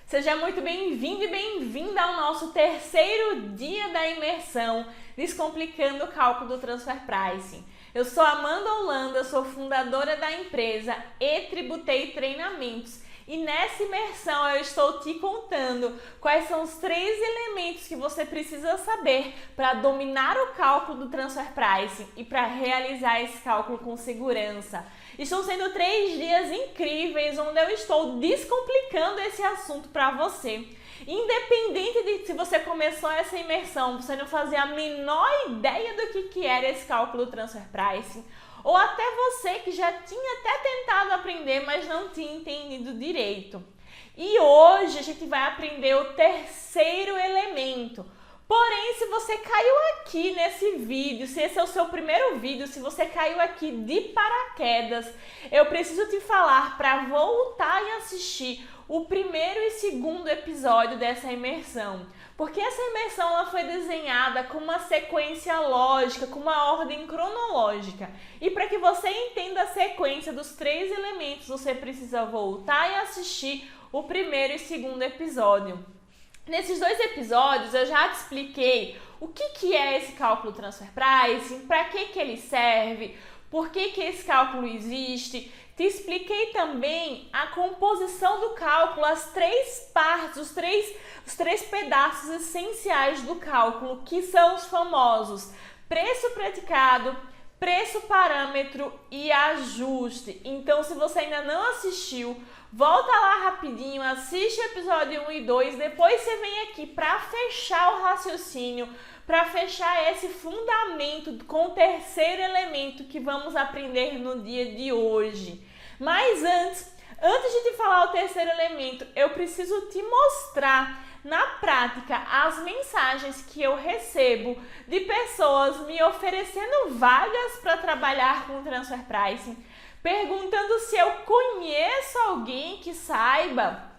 Seja muito bem-vindo e bem-vinda ao nosso terceiro dia da imersão Descomplicando o Cálculo do Transfer Pricing. Eu sou Amanda Holanda, sou fundadora da empresa E-Tributei Treinamentos e nessa imersão eu estou te contando quais são os 3 elementos que você precisa saber para dominar o cálculo do Transfer Pricing e para realizar esse cálculo com segurança. Estão sendo 3 dias incríveis onde eu estou descomplicando esse assunto para você. Independente de se você começou essa imersão, você não fazia a menor ideia do que era esse cálculo do Transfer Pricing, ou até você que já tinha até tentado aprender, mas não tinha entendido direito. E hoje a gente vai aprender o terceiro elemento. Porém, se você caiu aqui nesse vídeo, se esse é o seu primeiro vídeo, se você caiu aqui de paraquedas, eu preciso te falar para voltar e assistir o primeiro e segundo episódio dessa imersão. Porque essa imersão ela foi desenhada com uma sequência lógica, com uma ordem cronológica. E para que você entenda a sequência dos 3 elementos, você precisa voltar e assistir o primeiro e segundo episódio. Nesses 2 episódios eu já te expliquei o que é esse cálculo Transfer Pricing, para que ele serve, por que esse cálculo existe. Te expliquei também a composição do cálculo, as 3 partes, os três pedaços essenciais do cálculo, que são os famosos preço praticado, preço parâmetro e ajuste. Então, se você ainda não assistiu, volta lá rapidinho, assiste o episódio 1 e 2, depois você vem aqui para fechar o raciocínio, para fechar esse fundamento com o terceiro elemento que vamos aprender no dia de hoje. Mas antes de te falar o terceiro elemento, eu preciso te mostrar na prática as mensagens que eu recebo de pessoas me oferecendo vagas para trabalhar com Transfer Pricing, perguntando se eu conheço alguém que saiba,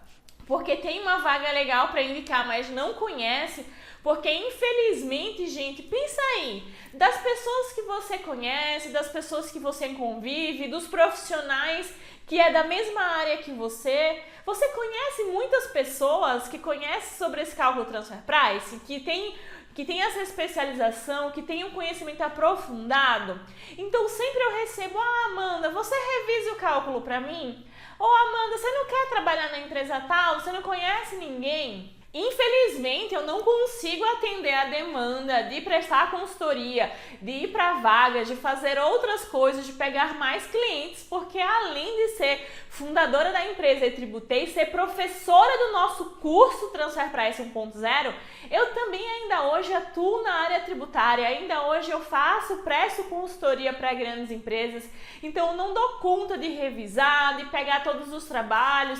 porque tem uma vaga legal para indicar, mas não conhece. Porque infelizmente, gente, pensa aí, das pessoas que você conhece, das pessoas que você convive, dos profissionais que é da mesma área que você conhece muitas pessoas que conhecem sobre esse cálculo Transfer Pricing, que tem essa especialização, que tem um conhecimento aprofundado. Então sempre eu recebo, Amanda, você revise o cálculo para mim? Ou Amanda, você não quer trabalhar na empresa tal? Você não conhece ninguém? Infelizmente, eu não consigo atender a demanda de prestar consultoria, de ir para vagas, de fazer outras coisas, de pegar mais clientes, porque além de ser fundadora da empresa E-Tributei, ser professora do nosso curso Transfer Pricing 1.0, eu também ainda hoje atuo na área tributária, ainda hoje eu presto consultoria para grandes empresas, então eu não dou conta de revisar, de pegar todos os trabalhos.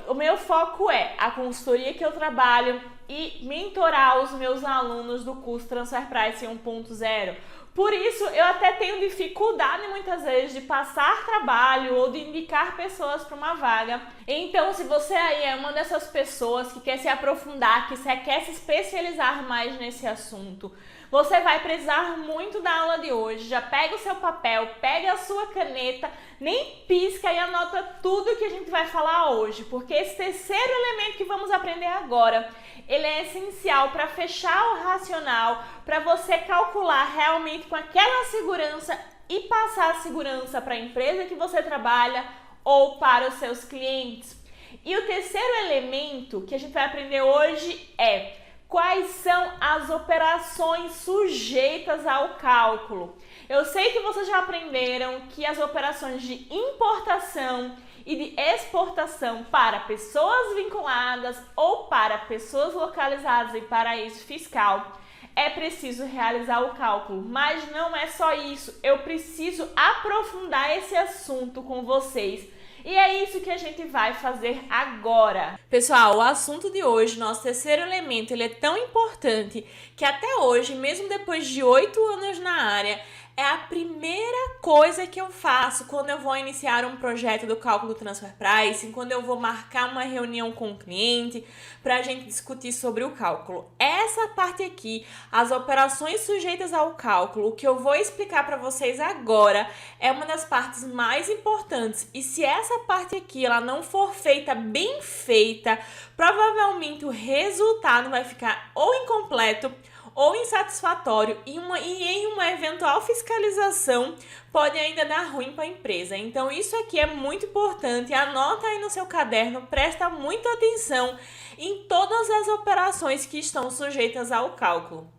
O meu foco é a consultoria que eu trabalho e mentorar os meus alunos do curso Transfer Pricing 1.0. Por isso, eu até tenho dificuldade muitas vezes de passar trabalho ou de indicar pessoas para uma vaga. Então, se você aí é uma dessas pessoas que quer se aprofundar, que quer se especializar mais nesse assunto, você vai precisar muito da aula de hoje. Já pega o seu papel, pega a sua caneta, nem pisca e anota tudo que a gente vai falar hoje, porque esse terceiro elemento que vamos aprender agora, ele é essencial para fechar o racional, para você calcular realmente com aquela segurança e passar a segurança para a empresa que você trabalha ou para os seus clientes. E o terceiro elemento que a gente vai aprender hoje é quais são as operações sujeitas ao cálculo. Eu sei que vocês já aprenderam que as operações de importação e de exportação para pessoas vinculadas ou para pessoas localizadas em paraíso fiscal é preciso realizar o cálculo, mas não é só isso, eu preciso aprofundar esse assunto com vocês. E é isso que a gente vai fazer agora. Pessoal, o assunto de hoje, nosso terceiro elemento, ele é tão importante que até hoje, mesmo depois de 8 anos na área, É a primeira coisa que eu faço quando eu vou iniciar um projeto do cálculo do transfer pricing, quando eu vou marcar uma reunião com o cliente para a gente discutir sobre o cálculo. Essa parte aqui, as operações sujeitas ao cálculo, o que eu vou explicar para vocês agora, é uma das partes mais importantes. E se essa parte aqui ela não for feita bem feita, provavelmente o resultado vai ficar ou incompleto ou insatisfatório e em uma eventual fiscalização pode ainda dar ruim para a empresa. Então isso aqui é muito importante, anota aí no seu caderno, presta muita atenção em todas as operações que estão sujeitas ao cálculo.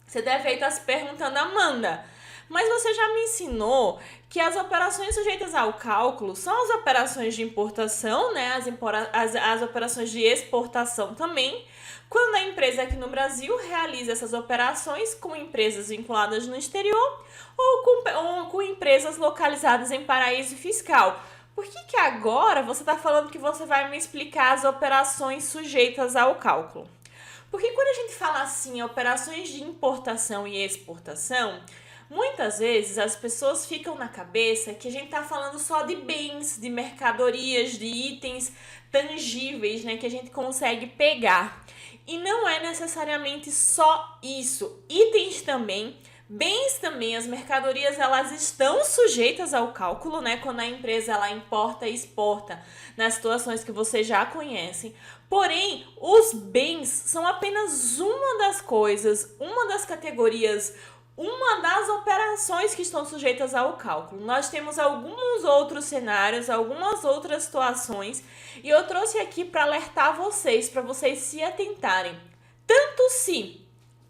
Você deve estar se perguntando, Amanda, mas você já me ensinou que as operações sujeitas ao cálculo são as operações de importação, né? As operações de exportação também, quando a empresa aqui no Brasil realiza essas operações com empresas vinculadas no exterior ou com empresas localizadas em paraíso fiscal. Por que agora você está falando que você vai me explicar as operações sujeitas ao cálculo? Porque quando a gente fala assim, operações de importação e exportação, muitas vezes as pessoas ficam na cabeça que a gente está falando só de bens, de mercadorias, de itens tangíveis, né, que a gente consegue pegar. E não é necessariamente só isso. Itens também, bens também, as mercadorias elas estão sujeitas ao cálculo, né? Quando a empresa ela importa e exporta nas situações que vocês já conhecem. Porém, os bens são apenas uma das coisas, uma das categorias, uma das operações que estão sujeitas ao cálculo. Nós temos alguns outros cenários, algumas outras situações, e eu trouxe aqui para alertar vocês, para vocês se atentarem. Tanto se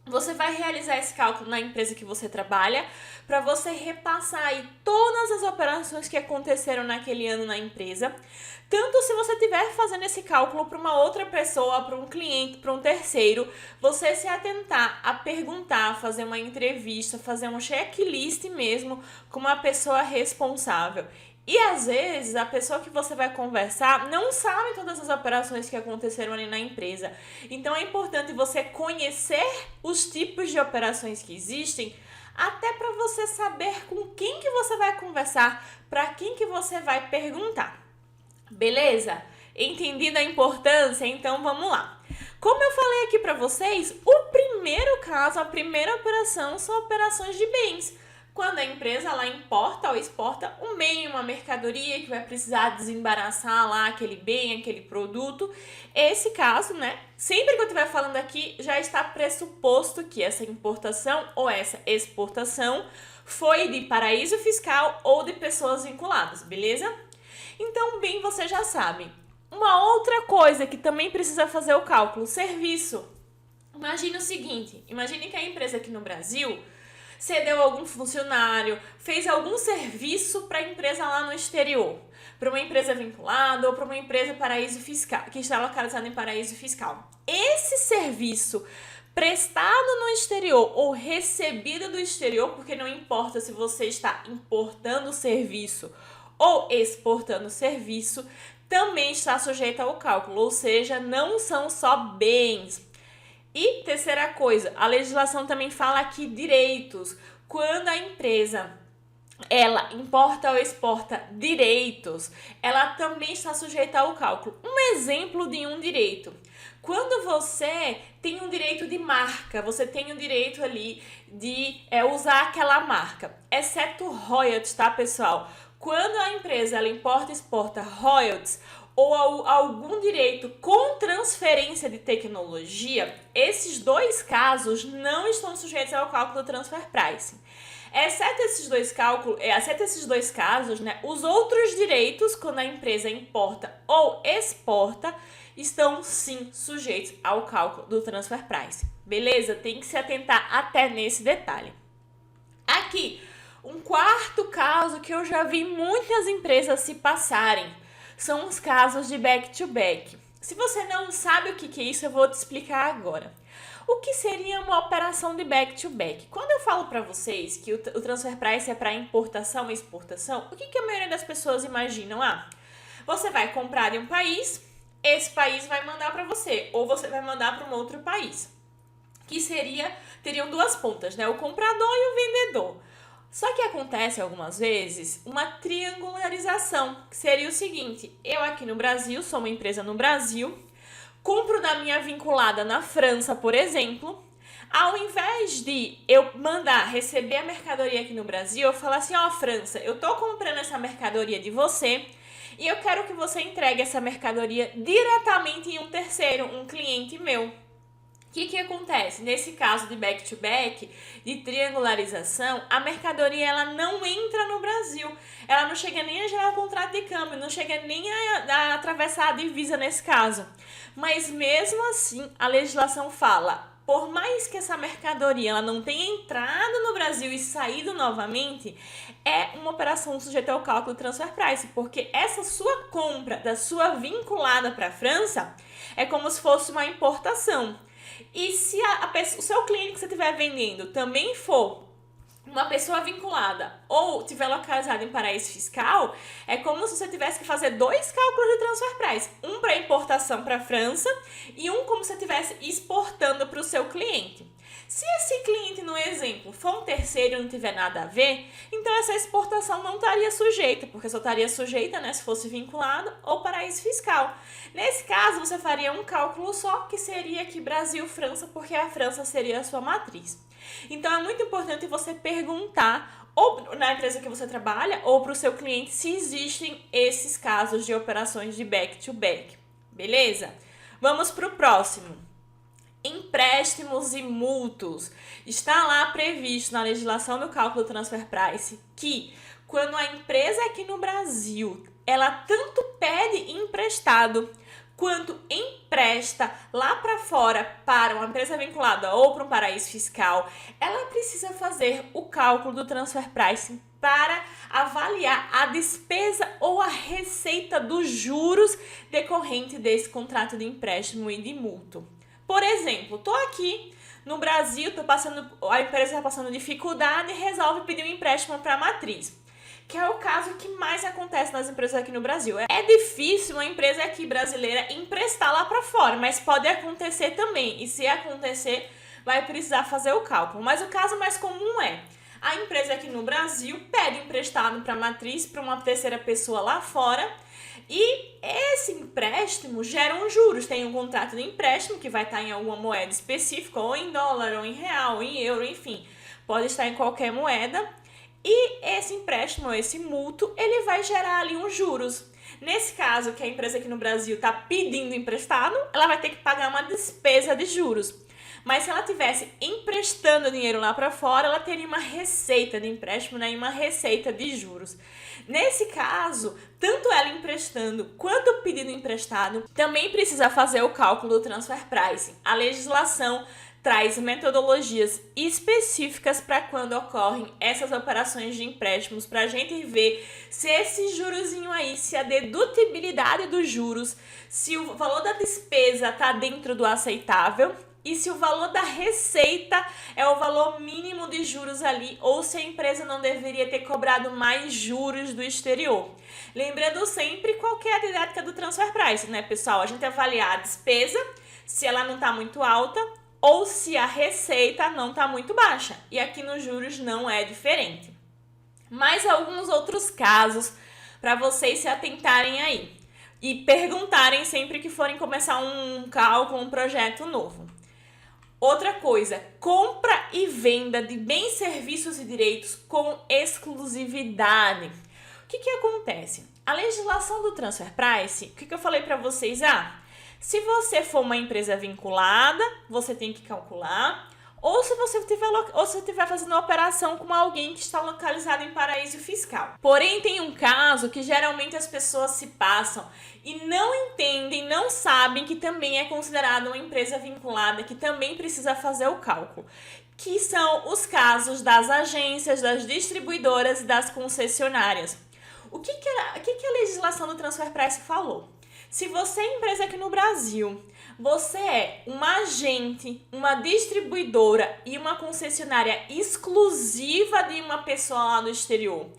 você vai realizar esse cálculo na empresa que você trabalha, para você repassar aí todas as operações que aconteceram naquele ano na empresa, tanto se você estiver fazendo esse cálculo para uma outra pessoa, para um cliente, para um terceiro, você se atentar a perguntar, fazer uma entrevista, fazer um checklist mesmo com uma pessoa responsável. E às vezes a pessoa que você vai conversar não sabe todas as operações que aconteceram ali na empresa. Então é importante você conhecer os tipos de operações que existem, até para você saber com quem que você vai conversar, para quem que você vai perguntar. Beleza? Entendida a importância? Então vamos lá. Como eu falei aqui para vocês, o primeiro caso, a primeira operação são operações de bens. Quando a empresa ela importa ou exporta um bem, uma mercadoria que vai precisar desembaraçar lá aquele bem, aquele produto. Esse caso, né? Sempre que eu estiver falando aqui, já está pressuposto que essa importação ou essa exportação foi de paraíso fiscal ou de pessoas vinculadas, beleza? Então, bem, você já sabe. Uma outra coisa que também precisa fazer o cálculo, serviço. Imagine o seguinte, imagine que a empresa aqui no Brasil cedeu algum funcionário, fez algum serviço para a empresa lá no exterior, para uma empresa vinculada ou para uma empresa paraíso fiscal, que está localizada em paraíso fiscal. Esse serviço prestado no exterior ou recebido do exterior, porque não importa se você está importando o serviço ou exportando o serviço, também está sujeito ao cálculo, ou seja, não são só bens. E terceira coisa, a legislação também fala aqui direitos. Quando a empresa ela importa ou exporta direitos, ela também está sujeita ao cálculo. Um exemplo de um direito. Quando você tem um direito de marca, você tem o direito ali de usar aquela marca, exceto royalties, tá, pessoal? Quando a empresa ela importa e exporta royalties, ou algum direito com transferência de tecnologia, esses dois casos não estão sujeitos ao cálculo do transfer pricing. Exceto esses dois casos, né, os outros direitos, quando a empresa importa ou exporta, estão sim sujeitos ao cálculo do transfer pricing. Beleza? Tem que se atentar até nesse detalhe. Aqui, um quarto caso que eu já vi muitas empresas se passarem são os casos de back-to-back. Se você não sabe o que é isso, eu vou te explicar agora. O que seria uma operação de back-to-back? Quando eu falo para vocês que o transfer price é para importação e exportação, o que a maioria das pessoas imaginam? Você vai comprar em um país, esse país vai mandar para você, ou você vai mandar para um outro país. Que teriam duas pontas, né? O comprador e o vendedor. Só que acontece algumas vezes uma triangularização, que seria o seguinte: eu aqui no Brasil, sou uma empresa no Brasil, compro da minha vinculada na França, por exemplo. Ao invés de eu mandar receber a mercadoria aqui no Brasil, eu falo assim: ó, França, eu tô comprando essa mercadoria de você e eu quero que você entregue essa mercadoria diretamente em um terceiro, um cliente meu. O que acontece? Nesse caso de back-to-back, de triangularização, a mercadoria ela não entra no Brasil. Ela não chega nem a gerar o contrato de câmbio, não chega nem a atravessar a divisa nesse caso. Mas mesmo assim, a legislação fala, por mais que essa mercadoria ela não tenha entrado no Brasil e saído novamente, é uma operação sujeita ao cálculo transfer price, porque essa sua compra da sua vinculada para a França é como se fosse uma importação. E se o seu cliente que você estiver vendendo também for uma pessoa vinculada ou estiver localizado em paraíso fiscal, é como se você tivesse que fazer 2 cálculos de transfer price. Um para importação para a França e um como se você estivesse exportando para o seu cliente. Se esse cliente, no exemplo, for um terceiro e não tiver nada a ver, então essa exportação não estaria sujeita, porque só estaria sujeita, né, se fosse vinculado ou paraíso fiscal. Nesse caso, você faria um cálculo só, que seria aqui Brasil-França, porque a França seria a sua matriz. Então, é muito importante você perguntar, ou na empresa que você trabalha, ou para o seu cliente, se existem esses casos de operações de back-to-back. Beleza? Vamos para o próximo. Empréstimos e mútuos. Está lá previsto na legislação do cálculo transfer price que quando a empresa aqui no Brasil, ela tanto pede emprestado quanto empresta lá para fora para uma empresa vinculada ou para um paraíso fiscal, ela precisa fazer o cálculo do transfer pricing para avaliar a despesa ou a receita dos juros decorrente desse contrato de empréstimo e de mútuo. Por exemplo, estou aqui no Brasil, a empresa está passando dificuldade e resolve pedir um empréstimo para a matriz, que é o caso que mais acontece nas empresas aqui no Brasil. É difícil uma empresa aqui brasileira emprestar lá para fora, mas pode acontecer também. E se acontecer, vai precisar fazer o cálculo. Mas o caso mais comum é a empresa aqui no Brasil pede emprestado para a matriz, para uma terceira pessoa lá fora, e esse empréstimo gera um juros. Tem um contrato de empréstimo que vai estar em alguma moeda específica, ou em dólar, ou em real, ou em euro, enfim, pode estar em qualquer moeda. E esse empréstimo, esse mútuo, ele vai gerar ali uns juros. Nesse caso, que a empresa aqui no Brasil está pedindo emprestado, ela vai ter que pagar uma despesa de juros. Mas se ela estivesse emprestando dinheiro lá para fora, ela teria uma receita de empréstimo, né, e uma receita de juros. Nesse caso, tanto ela emprestando quanto pedindo emprestado, também precisa fazer o cálculo do transfer pricing. A legislação traz metodologias específicas para quando ocorrem essas operações de empréstimos, para a gente ver se esse jurozinho aí, se a dedutibilidade dos juros, se o valor da despesa está dentro do aceitável e se o valor da receita é o valor mínimo de juros ali, ou se a empresa não deveria ter cobrado mais juros do exterior. Lembrando sempre qual que é a didática do transfer price, né, pessoal? A gente avaliar a despesa, se ela não está muito alta, ou se a receita não está muito baixa. E aqui nos juros não é diferente. Mais alguns outros casos para vocês se atentarem aí e perguntarem sempre que forem começar um cálculo, um projeto novo. Outra coisa, compra e venda de bens, serviços e direitos com exclusividade. O que acontece? A legislação do transfer price, o que eu falei para vocês? Se você for uma empresa vinculada, você tem que calcular, ou se você estiver fazendo uma operação com alguém que está localizado em paraíso fiscal. Porém, tem um caso que geralmente as pessoas se passam e não entendem, não sabem que também é considerado uma empresa vinculada, que também precisa fazer o cálculo, que são os casos das agências, das distribuidoras e das concessionárias. O que a legislação do transfer price falou? Se você é empresa aqui no Brasil, você é uma agente, uma distribuidora e uma concessionária exclusiva de uma pessoa lá no exterior,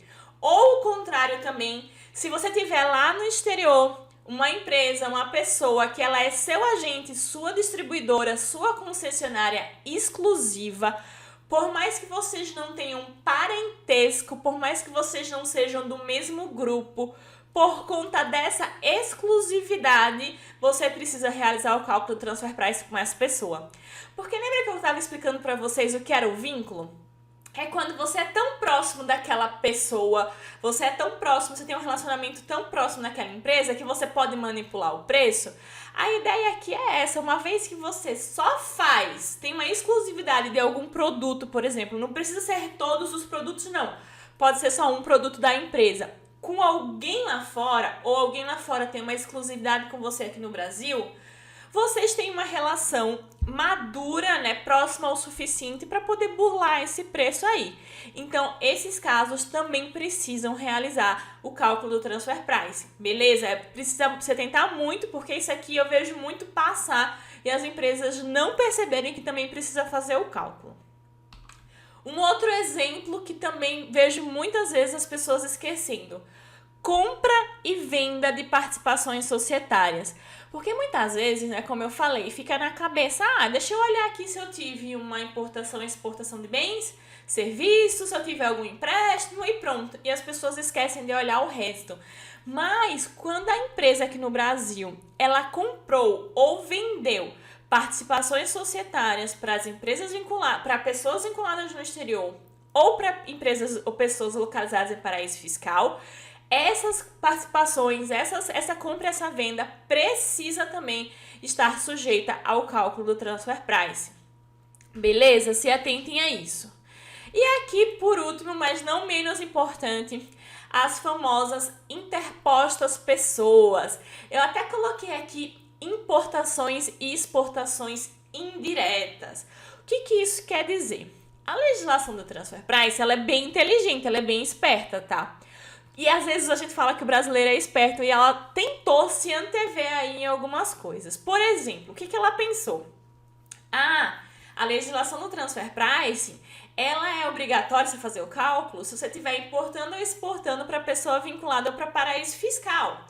ou o contrário também, se você tiver lá no exterior uma empresa, uma pessoa que ela é seu agente, sua distribuidora, sua concessionária exclusiva, Por mais que vocês não tenham parentesco, por mais que vocês não sejam do mesmo grupo, por conta dessa exclusividade, você precisa realizar o cálculo do transfer price com essa pessoa. Porque lembra que eu estava explicando para vocês o que era o vínculo? É quando você é tão próximo daquela pessoa, você é tão próximo, você tem um relacionamento tão próximo naquela empresa que você pode manipular o preço. A ideia aqui é essa, uma vez que você só tem uma exclusividade de algum produto, por exemplo, não precisa ser todos os produtos não, pode ser só um produto da empresa. Com alguém lá fora, ou alguém lá fora tem uma exclusividade com você aqui no Brasil, vocês têm uma relação madura, né, próxima o suficiente para poder burlar esse preço aí. Então, esses casos também precisam realizar o cálculo do transfer price, beleza? Precisa você tentar muito, porque isso aqui eu vejo muito passar e as empresas não perceberem que também precisa fazer o cálculo. Um outro exemplo que também vejo muitas vezes as pessoas esquecendo: compra e venda de participações societárias. Porque muitas vezes, né, como eu falei, fica na cabeça, deixa eu olhar aqui se eu tive uma importação e exportação de bens, serviços, se eu tive algum empréstimo e pronto. E as pessoas esquecem de olhar o resto. Mas quando a empresa aqui no Brasil, ela comprou ou vendeu participações societárias para as empresas vinculadas, para pessoas vinculadas no exterior ou para empresas ou pessoas localizadas em paraíso fiscal, essas participações, essa compra e essa venda precisa também estar sujeita ao cálculo do transfer price. Beleza? Se atentem a isso. E aqui, por último, mas não menos importante, as famosas interpostas pessoas. Eu até coloquei aqui importações e exportações indiretas. O que isso quer dizer? A legislação do transfer price, ela é bem inteligente, ela é bem esperta, tá? E às vezes a gente fala que o brasileiro é esperto e ela tentou se antever aí em algumas coisas. Por exemplo, o que ela pensou? A legislação do transfer price, ela é obrigatória você fazer o cálculo se você estiver importando ou exportando para pessoa vinculada ou para paraíso fiscal.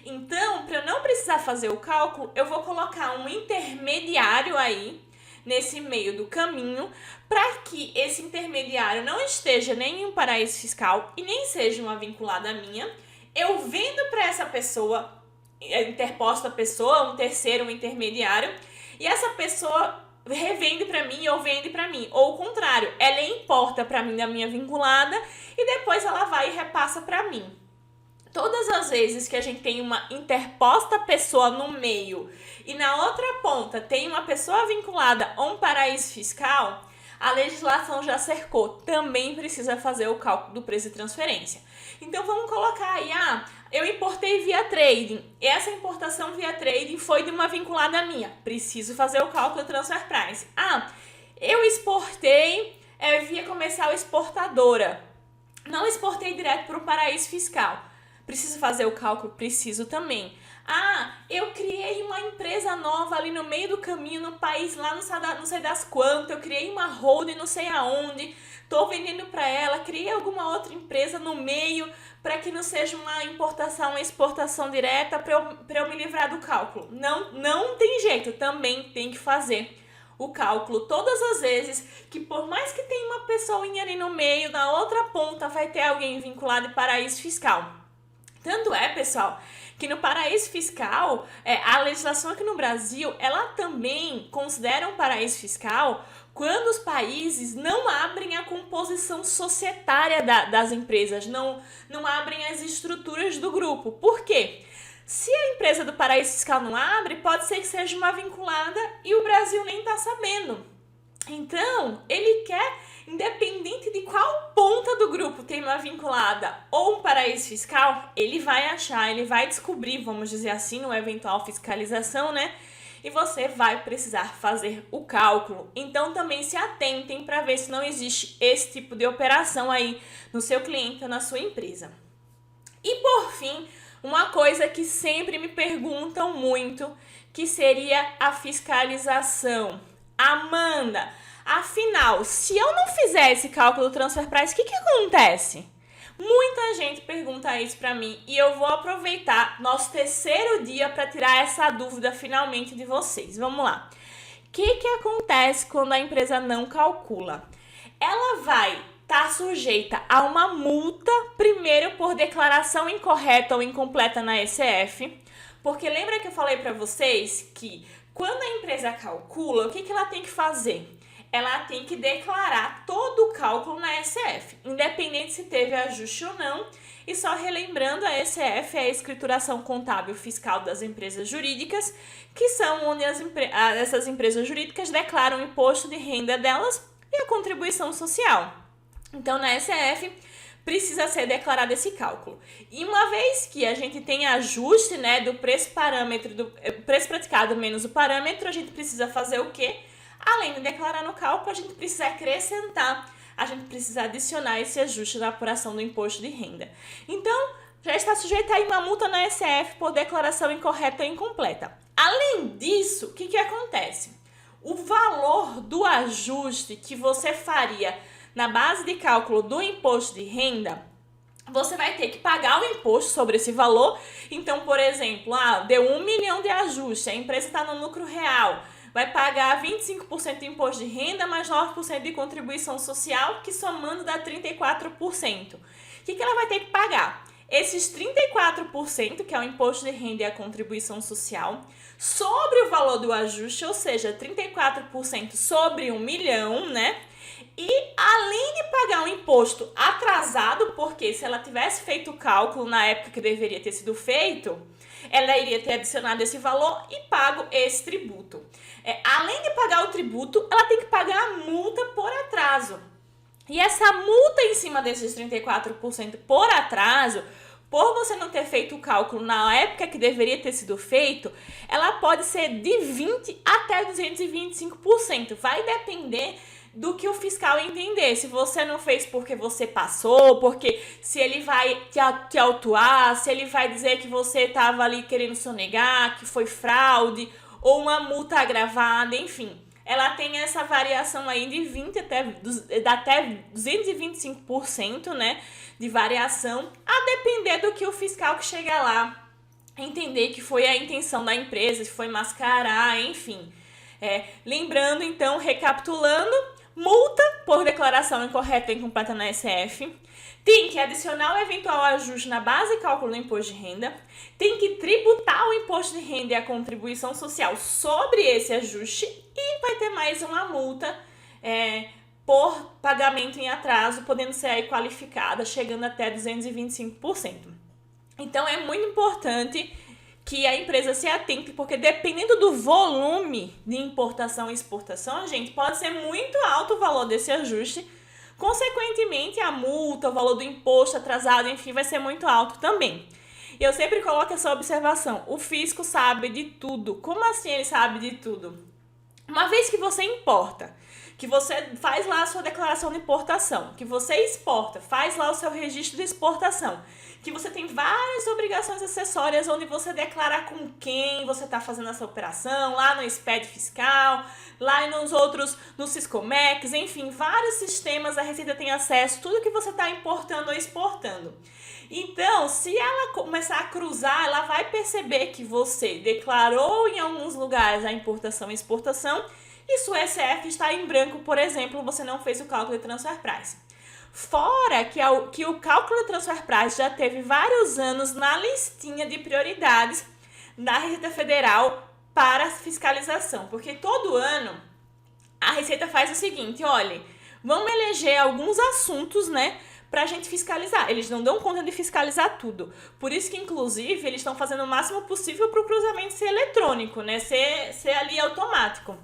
Então, para eu não precisar fazer o cálculo, eu vou colocar um intermediário aí nesse meio do caminho, para que esse intermediário não esteja nem em um paraíso fiscal e nem seja uma vinculada minha. Eu vendo para essa pessoa, interposta pessoa, um terceiro, um intermediário, e essa pessoa revende para mim ou vende para mim. Ou o contrário, ela importa para mim da minha vinculada e depois ela vai e repassa para mim. Todas as vezes que a gente tem uma interposta pessoa no meio e na outra ponta tem uma pessoa vinculada a um paraíso fiscal, a legislação já cercou, também precisa fazer o cálculo do preço de transferência. Então vamos colocar aí, eu importei via trading, essa importação via trading foi de uma vinculada minha, preciso fazer o cálculo do transfer price. Eu exportei via comercial exportadora, não exportei direto para o paraíso fiscal. Preciso fazer o cálculo? Preciso também. Eu criei uma empresa nova ali no meio do caminho, no país lá, não sei das quantas, eu criei uma holding não sei aonde, estou vendendo para ela, criei alguma outra empresa no meio para que não seja uma importação, uma exportação direta para eu me livrar do cálculo. Não tem jeito, também tem que fazer o cálculo todas as vezes que, por mais que tenha uma pessoinha ali no meio, na outra ponta vai ter alguém vinculado em paraíso fiscal. Tanto é, pessoal, que no paraíso fiscal, a legislação aqui no Brasil, ela também considera um paraíso fiscal quando os países não abrem a composição societária das empresas, não abrem as estruturas do grupo. Por quê? Se a empresa do paraíso fiscal não abre, pode ser que seja uma vinculada e o Brasil nem está sabendo. Então, ele quer, independente de qual ponta do grupo tem uma vinculada ou um paraíso fiscal, ele vai achar, ele vai descobrir, vamos dizer assim, numa eventual fiscalização, né? E você vai precisar fazer o cálculo. Então, também se atentem para ver se não existe esse tipo de operação aí no seu cliente ou na sua empresa. E, por fim, uma coisa que sempre me perguntam muito, que seria a fiscalização. Amanda, afinal, se eu não fizer esse cálculo do transfer price, o que acontece? Muita gente pergunta isso para mim e eu vou aproveitar nosso terceiro dia para tirar essa dúvida finalmente de vocês. Vamos lá. O que acontece quando a empresa não calcula? ela vai estar sujeita a uma multa, primeiro por declaração incorreta ou incompleta na ECF, porque lembra que eu falei para vocês que quando a empresa calcula, o que ela tem que fazer? Ela tem que declarar todo o cálculo na ECF, independente se teve ajuste ou não. E só relembrando, a ECF é a escrituração contábil fiscal das empresas jurídicas, que são onde essas empresas jurídicas declaram o imposto de renda delas e a contribuição social. Então, na ECF, precisa ser declarado esse cálculo. E uma vez que a gente tem ajuste, né, do preço parâmetro, do preço praticado menos o parâmetro, a gente precisa fazer o quê? Além de declarar no cálculo, a gente precisa acrescentar, a gente precisa adicionar esse ajuste na apuração do imposto de renda. Então, já está sujeita a uma multa na ECF por declaração incorreta ou incompleta. Além disso, o que acontece? O valor do ajuste que você faria na base de cálculo do imposto de renda, você vai ter que pagar o imposto sobre esse valor. Então, por exemplo, deu 1 milhão de ajuste, a empresa está no lucro real, vai pagar 25% de imposto de renda mais 9% de contribuição social, que somando dá 34%. O que ela vai ter que pagar? Esses 34%, que é o imposto de renda e a contribuição social, sobre o valor do ajuste, ou seja, 34% sobre 1 milhão, né? E além de pagar um imposto atrasado, porque se ela tivesse feito o cálculo na época que deveria ter sido feito, ela iria ter adicionado esse valor e pago esse tributo. Além de pagar o tributo, ela tem que pagar a multa por atraso. E essa multa em cima desses 34% por atraso, por você não ter feito o cálculo na época que deveria ter sido feito, ela pode ser de 20% até 225%. Vai depender do que o fiscal entender. Se você não fez porque você passou, porque se ele vai te autuar, se ele vai dizer que você estava ali querendo sonegar, que foi fraude, ou uma multa agravada, enfim. Ela tem essa variação aí de 20% até 225%, né, de variação, a depender do que o fiscal que chega lá entender que foi a intenção da empresa, se foi mascarar, enfim. Lembrando, então, recapitulando, multa por declaração incorreta ou incompleta na ECF, tem que adicionar o eventual ajuste na base de cálculo do imposto de renda, tem que tributar o imposto de renda e a contribuição social sobre esse ajuste e vai ter mais uma multa por pagamento em atraso, podendo ser aí qualificada, chegando até 225%. Então, é muito importante que a empresa se atente, porque dependendo do volume de importação e exportação, gente, pode ser muito alto o valor desse ajuste. Consequentemente, a multa, o valor do imposto atrasado, enfim, vai ser muito alto também. Eu sempre coloco essa observação. O fisco sabe de tudo. Como assim ele sabe de tudo? Uma vez que você importa, que você faz lá a sua declaração de importação, que você exporta, faz lá o seu registro de exportação, que você tem várias obrigações acessórias onde você declara com quem você está fazendo essa operação, lá no SPED fiscal, lá nos outros, no Siscomex, enfim, vários sistemas a Receita tem acesso, tudo que você está importando ou exportando. Então, se ela começar a cruzar, ela vai perceber que você declarou em alguns lugares a importação e exportação e sua ECF está em branco, por exemplo, você não fez o cálculo de transfer price. Fora que o cálculo de transfer price já teve vários anos na listinha de prioridades da Receita Federal para fiscalização, porque todo ano a Receita faz o seguinte, olha, vamos eleger alguns assuntos, né, para a gente fiscalizar. Eles não dão conta de fiscalizar tudo. Por isso que, inclusive, eles estão fazendo o máximo possível para o cruzamento ser eletrônico, né, ser ali automático.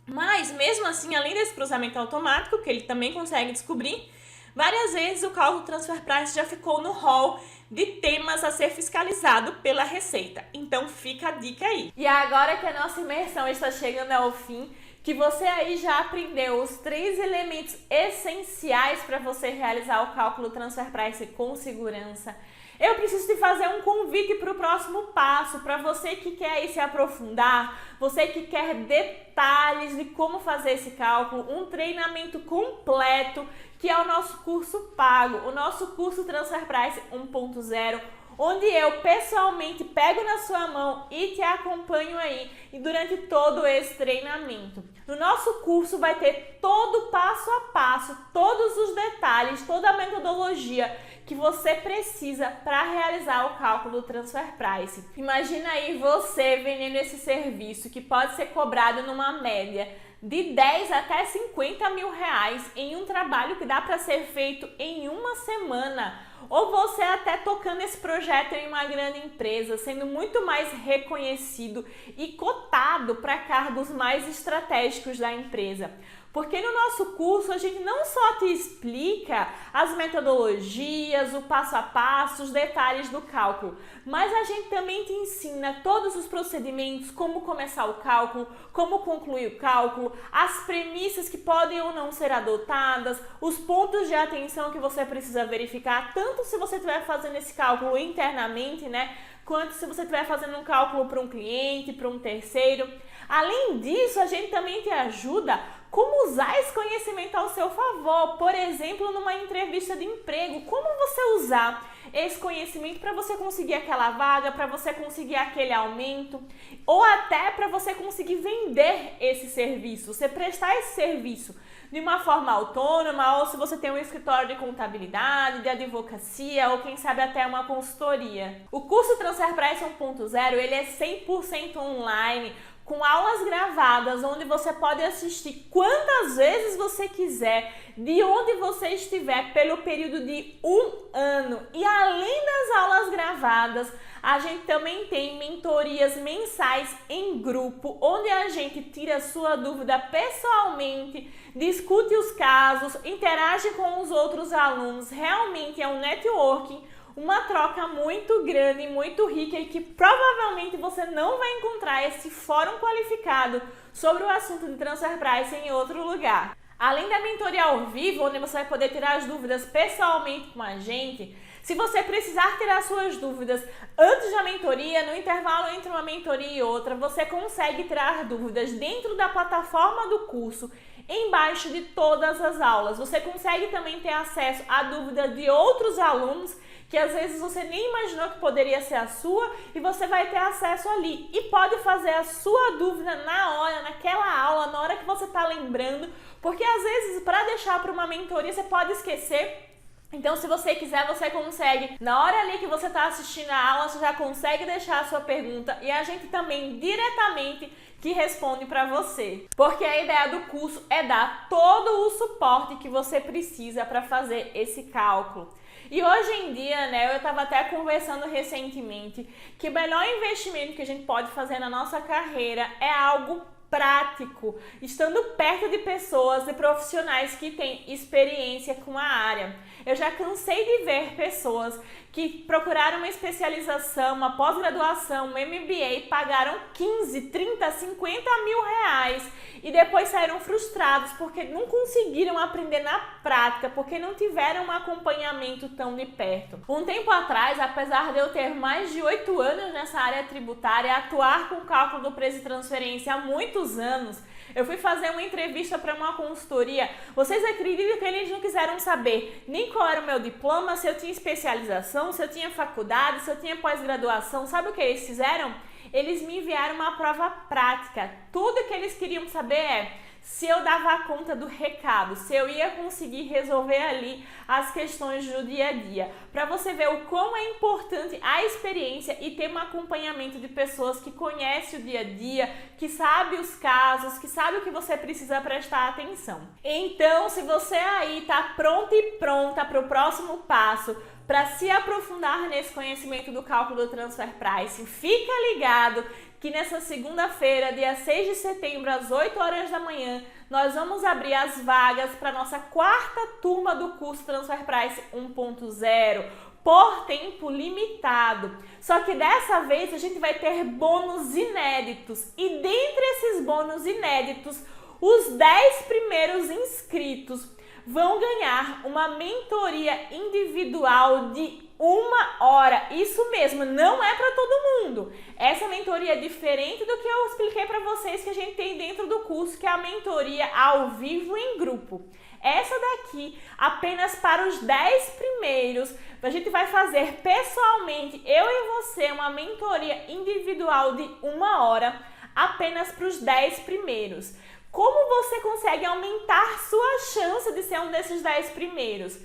Mas, mesmo assim, além desse cruzamento automático, que ele também consegue descobrir, várias vezes o cálculo transfer price já ficou no rol de temas a ser fiscalizado pela Receita. Então, fica a dica aí. E agora que a nossa imersão está chegando ao fim, que você aí já aprendeu os 3 elementos essenciais para você realizar o cálculo transfer price com segurança, eu preciso te fazer um convite para o próximo passo, para você que quer aí se aprofundar, você que quer detalhes de como fazer esse cálculo, um treinamento completo, que é o nosso curso pago, o nosso curso Transfer Price 1.0, onde eu pessoalmente pego na sua mão e te acompanho aí e durante todo esse treinamento. No nosso curso vai ter todo o passo a passo, todos os detalhes, toda a metodologia que você precisa para realizar o cálculo do Transfer Price. Imagina aí você vendendo esse serviço que pode ser cobrado numa média de 10 até 50 mil reais em um trabalho que dá para ser feito em uma semana. Ou você até tocando esse projeto em uma grande empresa, sendo muito mais reconhecido e cotado para cargos mais estratégicos da empresa. Porque no nosso curso a gente não só te explica as metodologias, o passo a passo, os detalhes do cálculo, mas a gente também te ensina todos os procedimentos, como começar o cálculo, como concluir o cálculo, as premissas que podem ou não ser adotadas, os pontos de atenção que você precisa verificar, tanto se você estiver fazendo esse cálculo internamente, né, quanto se você estiver fazendo um cálculo para um cliente, para um terceiro. Além disso, a gente também te ajuda como usar esse conhecimento ao seu favor, por exemplo, numa entrevista de emprego, como você usar esse conhecimento para você conseguir aquela vaga, para você conseguir aquele aumento, ou até para você conseguir vender esse serviço, você prestar esse serviço de uma forma autônoma, ou se você tem um escritório de contabilidade, de advocacia, ou quem sabe até uma consultoria. O curso Transfer Price 1.0, ele é 100% online, com aulas gravadas, onde você pode assistir quantas vezes você quiser, de onde você estiver, pelo período de 1 ano. E além das aulas gravadas, a gente também tem mentorias mensais em grupo, onde a gente tira a sua dúvida pessoalmente, discute os casos, interage com os outros alunos. Realmente é um networking, uma troca muito grande, muito rica e que provavelmente você não vai encontrar esse fórum qualificado sobre o assunto de Transfer Price em outro lugar. Além da mentoria ao vivo, onde você vai poder tirar as dúvidas pessoalmente com a gente, se você precisar tirar suas dúvidas antes da mentoria, no intervalo entre uma mentoria e outra, você consegue tirar dúvidas dentro da plataforma do curso, embaixo de todas as aulas. Você consegue também ter acesso a dúvidas de outros alunos que às vezes você nem imaginou que poderia ser a sua, e você vai ter acesso ali e pode fazer a sua dúvida na hora, naquela aula, na hora que você está lembrando, porque às vezes para deixar para uma mentoria você pode esquecer. Então, se você quiser, você consegue, na hora ali que você está assistindo a aula, você já consegue deixar a sua pergunta e a gente também diretamente que responde para você. Porque a ideia do curso é dar todo o suporte que você precisa para fazer esse cálculo. E hoje em dia, né, eu estava até conversando recentemente que o melhor investimento que a gente pode fazer na nossa carreira é algo prático, estando perto de pessoas e profissionais que têm experiência com a área. Eu já cansei de ver pessoas que procuraram uma especialização, uma pós-graduação, um MBA, pagaram 15, 30, 50 mil reais e depois saíram frustrados porque não conseguiram aprender na prática, porque não tiveram um acompanhamento tão de perto. Um tempo atrás, apesar de eu ter mais de 8 anos nessa área tributária, atuar com cálculo do preço de transferência há muitos anos, eu fui fazer uma entrevista para uma consultoria. Vocês acreditam que eles não quiseram saber nem qual era o meu diploma, se eu tinha especialização, se eu tinha faculdade, se eu tinha pós-graduação? Sabe o que eles fizeram? Eles me enviaram uma prova prática. Tudo que eles queriam saber é se eu dava conta do recado, se eu ia conseguir resolver ali as questões do dia a dia. Para você ver o quão é importante a experiência e ter um acompanhamento de pessoas que conhecem o dia a dia, que sabem os casos, que sabem o que você precisa prestar atenção. Então, se você aí está pronto e pronta para o próximo passo, para se aprofundar nesse conhecimento do cálculo do Transfer Price, fica ligado que nessa segunda-feira, dia 6 de setembro, às 8 horas da manhã, nós vamos abrir as vagas para a nossa 4ª turma do curso Transfer Price 1.0, por tempo limitado. Só que dessa vez a gente vai ter bônus inéditos, e dentre esses bônus inéditos, os 10 primeiros inscritos vão ganhar uma mentoria individual de 1 hora. Isso mesmo, não é para todo mundo. Essa mentoria é diferente do que eu expliquei para vocês que a gente tem dentro do curso, que é a mentoria ao vivo em grupo. Essa daqui, apenas para os 10 primeiros, a gente vai fazer pessoalmente, eu e você, uma mentoria individual de 1 hora, apenas para os 10 primeiros. Como você consegue aumentar sua chance de ser um desses 10 primeiros?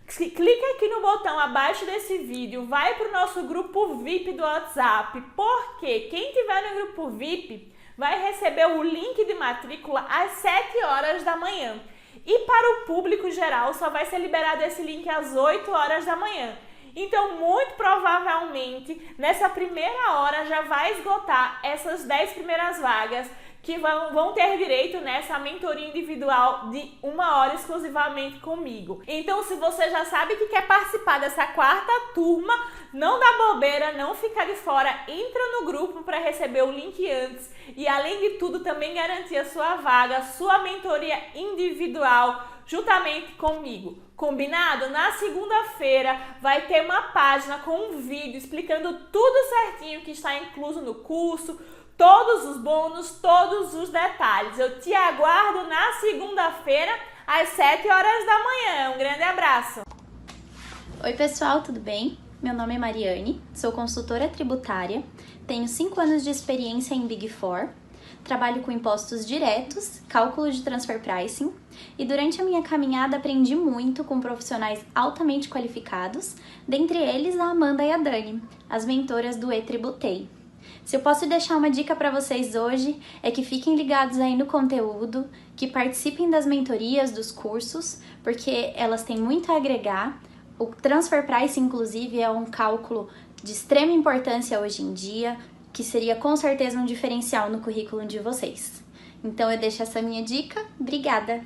Clica aqui no botão abaixo desse vídeo, vai para o nosso grupo VIP do WhatsApp, porque quem tiver no grupo VIP vai receber o link de matrícula às 7 horas da manhã. E para o público geral só vai ser liberado esse link às 8 horas da manhã. Então, muito provavelmente, nessa primeira hora já vai esgotar essas 10 primeiras vagas que vão ter direito nessa mentoria individual de 1 hora exclusivamente comigo. Então, se você já sabe que quer participar dessa 4ª turma, não dá bobeira, não fica de fora, entra no grupo para receber o link antes e, além de tudo, também garantir a sua vaga, sua mentoria individual juntamente comigo. Combinado? Na segunda-feira vai ter uma página com um vídeo explicando tudo certinho que está incluso no curso, todos os bônus, todos os detalhes. Eu te aguardo na segunda-feira, às 7 horas da manhã. Um grande abraço! Oi pessoal, tudo bem? Meu nome é Mariane, sou consultora tributária, tenho 5 anos de experiência em Big Four, trabalho com impostos diretos, cálculo de transfer pricing e durante a minha caminhada aprendi muito com profissionais altamente qualificados, dentre eles a Amanda e a Dani, as mentoras do eTributei. Se eu posso deixar uma dica para vocês hoje, é que fiquem ligados aí no conteúdo, que participem das mentorias, dos cursos, porque elas têm muito a agregar. O transfer price, inclusive, é um cálculo de extrema importância hoje em dia, que seria com certeza um diferencial no currículo de vocês. Então eu deixo essa minha dica. Obrigada!